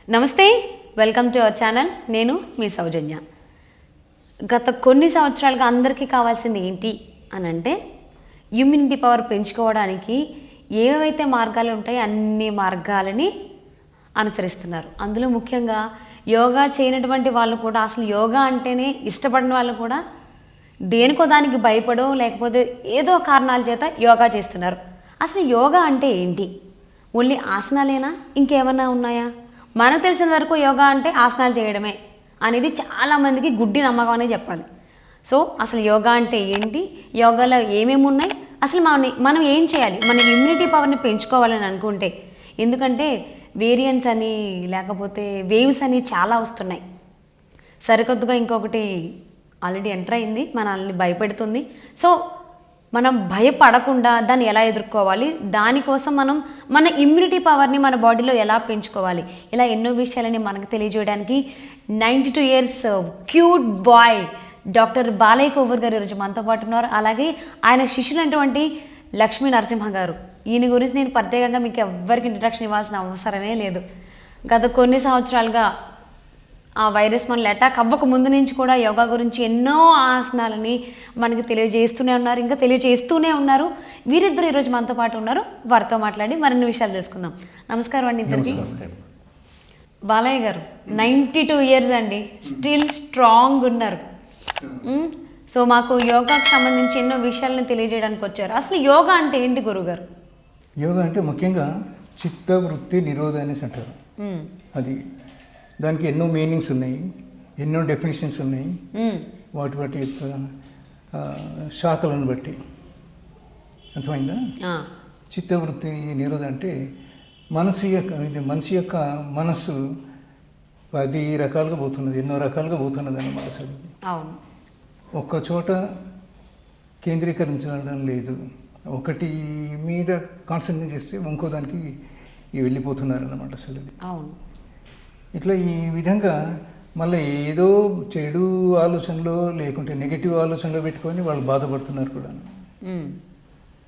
నమస్తే, welcome to our channel. నేను మీ సౌజన్య. గత కొన్ని సంవత్సరాలుగా అందరికీ కావాల్సింది ఏంటి అని అంటే ఇమ్యూనిటీ పవర్ పెంచుకోవడానికి ఏవైతే మార్గాలు ఉంటాయో అన్ని మార్గాలని అనుసరిస్తున్నారు. అందులో ముఖ్యంగా యోగా చేయనటువంటి వాళ్ళు కూడా, అసలు యోగా అంటేనే ఇష్టపడిన వాళ్ళు కూడా దేనికో దానికి భయపడో లేకపోతే ఏదో కారణాల చేత యోగా చేస్తున్నారు. అసలు యోగా అంటే ఏంటి? ఓన్లీ ఆసనాలేనా, ఇంకేమన్నా ఉన్నాయా? మనకు తెలిసిన వరకు యోగా అంటే ఆసనాలు చేయడమే అనేది చాలామందికి గుడ్డి నమ్మకం అనే చెప్పాలి. సో అసలు యోగా అంటే ఏంటి, యోగాలో ఏమేమి ఉన్నాయి, అసలు మనం ఏం చేయాలి, మన ఇమ్యూనిటీ పవర్ని పెంచుకోవాలని అనుకుంటే? ఎందుకంటే వేరియంట్స్ అని లేకపోతే వేవ్స్ అని చాలా వస్తున్నాయి. సరికొత్తగా ఇంకొకటి ఆల్రెడీ ఎంటర్ అయింది, మనల్ని భయపెడుతుంది. సో మనం భయపడకుండా దాన్ని ఎలా ఎదుర్కోవాలి, దానికోసం మనం మన ఇమ్యూనిటీ పవర్ని మన బాడీలో ఎలా పెంచుకోవాలి, ఇలా ఎన్నో విషయాలని మనకు తెలియజేయడానికి 92 years cute boy doctor Balayya Kovvur గారు ఈరోజు మనతో పాటు ఉన్నారు. అలాగే ఆయన శిష్యులైనటువంటి లక్ష్మీ నరసింహ గారు. ఈయన గురించి నేను ప్రత్యేకంగా మీకు ఎవ్వరికి ఇంట్రడక్షన్ ఇవ్వాల్సిన అవసరమే లేదు. గత కొన్ని సంవత్సరాలుగా ఆ వైరస్ మనల్ని అటాక్ అవ్వక ముందు నుంచి కూడా యోగా గురించి ఎన్నో ఆసనాలని మనకి తెలియజేస్తూనే ఉన్నారు, ఇంకా తెలియజేస్తూనే ఉన్నారు. వీరిద్దరు ఈరోజు మనతో పాటు ఉన్నారు. వారితో మాట్లాడి మరిన్ని విషయాలు తెలుసుకుందాం. నమస్కారం అండి ఇద్దరికి. బాలయ్య గారు 92 years అండి, స్టిల్ స్ట్రాంగ్ ఉన్నారు. సో మాకు యోగాకు సంబంధించి ఎన్నో విషయాలను తెలియజేయడానికి వచ్చారు. అసలు యోగా అంటే ఏంటి గురుగారు? యోగా అంటే ముఖ్యంగా చిత్త వృత్తి నిరోధ అనేసి అంటారు. అది దానికి ఎన్నో మీనింగ్స్ ఉన్నాయి, ఎన్నో డెఫినేషన్స్ ఉన్నాయి, వాటి వాటి యొక్క శాఖలను బట్టి. అర్థమైందా? చిత్తవృత్తి నిరోధ అంటే మనిషి యొక్క మనస్సు 10 రకాలుగా పోతున్నది, ఎన్నో రకాలుగా పోతున్నది అన్నమాట. అసలు ఒక్క చోట కేంద్రీకరించడం లేదు, ఒకటి మీద కాన్సన్ట్రేట్ చేస్తే ఇంకో దానికి వెళ్ళిపోతున్నారు అన్నమాట. అసలు అది ఇట్లా ఈ విధంగా మళ్ళీ ఏదో చెడు ఆలోచనలో లేకుంటే నెగిటివ్ ఆలోచనలో పెట్టుకొని వాళ్ళు బాధపడుతున్నారు కూడా.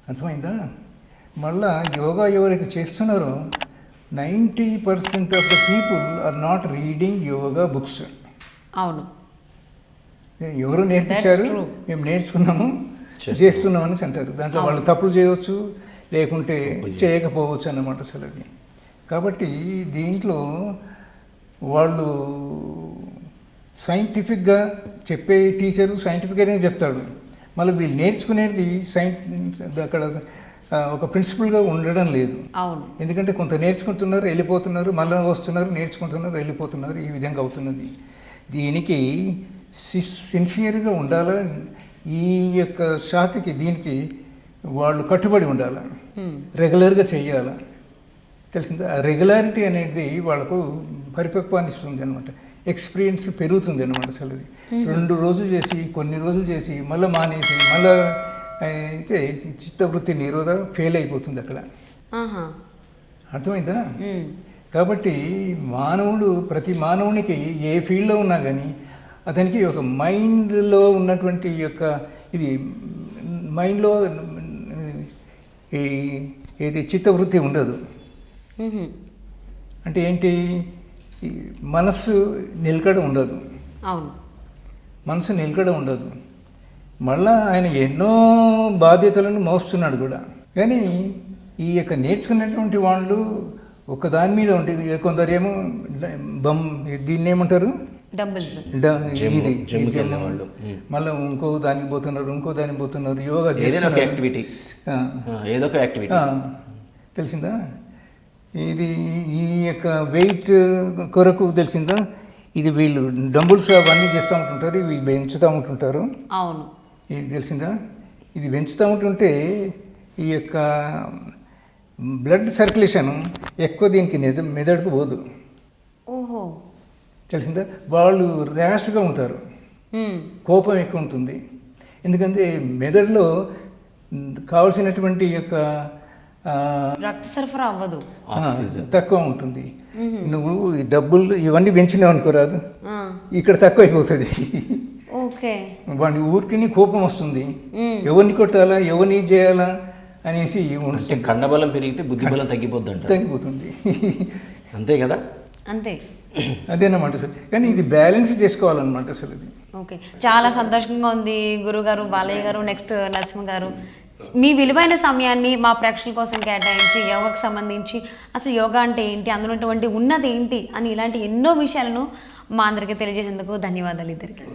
అర్థమైందా? మళ్ళా యోగా ఎవరైతే చేస్తున్నారో 90% of the people are not reading yoga books. అవును, ఎవరు నేర్పించారు, మేము నేర్చుకున్నాము చేస్తున్నాం అనేసి అంటారు. దాంట్లో వాళ్ళు తప్పులు చేయవచ్చు, లేకుంటే చేయకపోవచ్చు అన్నమాట. అసలు అది కాబట్టి దీంట్లో వాళ్ళు సైంటిఫిక్గా చెప్పే టీచరు సైంటిఫిక్గానే చెప్తాడు, మళ్ళీ వీళ్ళు నేర్చుకునేది అక్కడ ఒక ప్రిన్సిపల్గా ఉండడం లేదు. ఎందుకంటే కొంత నేర్చుకుంటున్నారు, వెళ్ళిపోతున్నారు, మళ్ళీ వస్తున్నారు, నేర్చుకుంటున్నారు, వెళ్ళిపోతున్నారు. ఈ విధంగా అవుతున్నది. దీనికి సిన్సియర్గా ఉండాలా, ఈ యొక్క శాఖకి దీనికి వాళ్ళు కట్టుబడి ఉండాలి, రెగ్యులర్గా చెయ్యాలి. తెలిసిందా? ఆ రెగ్యులారిటీ అనేది వాళ్ళకు పరిపక్వాన్ని ఇస్తుంది అనమాట, ఎక్స్పీరియన్స్ పెరుగుతుంది అనమాట. అసలు అది 2 రోజులు చేసి, కొన్ని రోజులు చేసి మళ్ళీ మానేసి మళ్ళీ అయితే చిత్తవృత్తి నిరోధ ఫెయిల్ అయిపోతుంది అక్కడ. అర్థమైందా? కాబట్టి ప్రతి మానవునికి ఏ ఫీల్డ్లో ఉన్నా కానీ అతనికి ఒక మైండ్లో ఉన్నటువంటి యొక్క ఇది మైండ్లో ఏది చిత్తవృత్తి ఉండదు. అంటే ఏంటి? మనస్సు నిలకడ ఉండదు. మనసు నిలకడ ఉండదు. మళ్ళా ఆయన ఎన్నో బాధ్యతలను మోస్తున్నాడు కూడా. కానీ ఈ యొక్క నేర్చుకునేటువంటి వాళ్ళు ఒక దాని మీద ఉంటే, కొందరేమో దీన్ని ఏమంటారు, ఇది మళ్ళీ ఇంకో దానికి పోతున్నారు, యోగా చేస్తున్నారు, ఏదో ఒక యాక్టివిటీ. తెలిసిందా? ఇది ఈ యొక్క వెయిట్ కొరకు తెలిసిందా, ఇది వీళ్ళు డంబుల్స్ అవన్నీ చేస్తూ ఉంటుంటారు, ఇవి పెంచుతూ ఉంటుంటారు. అవును, ఇది తెలిసిందా? ఇది పెంచుతూ ఉంటుంటే ఈ యొక్క బ్లడ్ సర్క్యులేషన్ ఎక్కువ దీనికి మెదడుకు పోదు. ఓహో, తెలిసిందా? వాళ్ళు ర్యాష్గా ఉంటారు, కోపం ఎక్కువ ఉంటుంది. ఎందుకంటే మెదడులో కావలసినటువంటి యొక్క రక్త సరఫరా అవ్వదు, తక్కువ ఉంటుంది. నువ్వు ఈ డబ్బులు ఇవన్నీ పెంచినావు అనుకోరాదు, ఇక్కడ తక్కువ అయిపోతుంది. వాడి ఊరికి కోపం వస్తుంది, ఎవరిని కొట్టాలా, ఎవరిని చేయాలా అనేసి కండబలం పెరిగితే బుద్ధిబలం తగ్గిపోతుంది. తగ్గిపోతుంది అంతే కదా. అంతే. అదేనమాట సార్. కానీ ఇది బ్యాలెన్స్ చేసుకోవాలన్నమాట అసలు ఇది. ఓకే, చాలా సంతోషంగా ఉంది గురుగారు, బాలయ్య గారు, నెక్స్ట్ నరసింహ గారు. మీ విలువైన సమయాన్ని మా ప్రేక్షకుల కోసం కేటాయించి యోగాకు సంబంధించి అసలు యోగా అంటే ఏంటి, అందులో ఉన్నటువంటి ఉన్నది ఏంటి అని ఇలాంటి ఎన్నో విషయాలను మా అందరికీ తెలియజేసేందుకు ధన్యవాదాలు ఇద్దరికి.